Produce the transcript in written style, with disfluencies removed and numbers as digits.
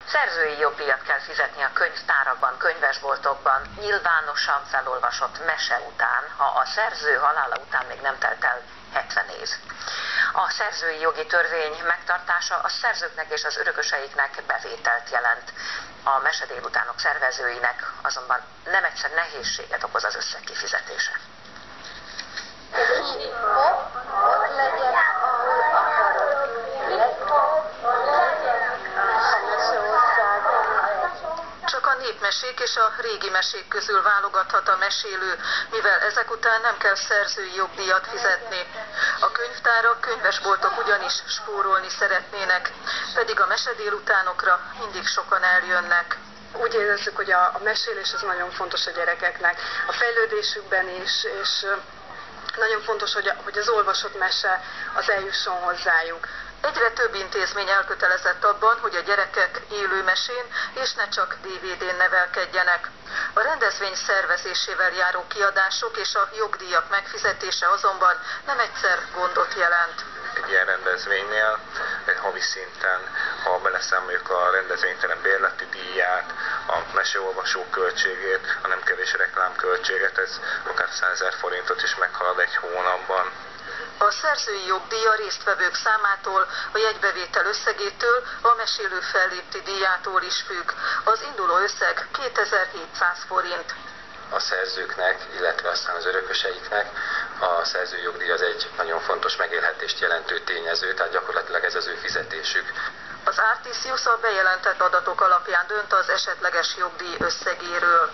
Szerzői jogdíjat kell fizetni a könyvtárakban, könyvesboltokban, nyilvánosan felolvasott mese után, ha a szerző halála után még nem telt el 70 év. A szerzői jogi törvény megtartása a szerzőknek és az örököseiknek bevételt jelent. A mesedélutánok szervezőinek azonban nem egyszer nehézséget okoz az összeg kifizetése. Csak a népmesék és a régi mesék közül válogathat a mesélő, mivel ezek után nem kell szerzői jogdíjat fizetni. A könyvtárak, könyvesboltok ugyanis spórolni szeretnének, pedig a mesedélutánokra mindig sokan eljönnek. Úgy érezzük, hogy a mesélés az nagyon fontos a gyerekeknek, a fejlődésükben is, és nagyon fontos, hogy az olvasott mese az eljusson hozzájuk. Egyre több intézmény elkötelezett abban, hogy a gyerekek élő mesén és ne csak DVD-n nevelkedjenek. A rendezvény szervezésével járó kiadások és a jogdíjak megfizetése azonban nem egyszer gondot jelent. Egy ilyen rendezvénynél, egy havi szinten, ha beleszámoljuk a rendezvénytelen bérleti díját, a meseolvasó költségét, a nem kevés reklámköltséget, ez akár 100 000 forintot is meghalad egy hónapban. A szerzői jogdíj a résztvevők számától, a jegybevétel összegétől, a mesélő fellépti díjától is függ. Az induló összeg 2700 forint. A szerzőknek, illetve aztán az örököseiknek a szerzői jogdíj az egy nagyon fontos megélhetést jelentő tényező, tehát gyakorlatilag ez az ő fizetésük. Az Artisius a bejelentett adatok alapján dönt az esetleges jogdíj összegéről.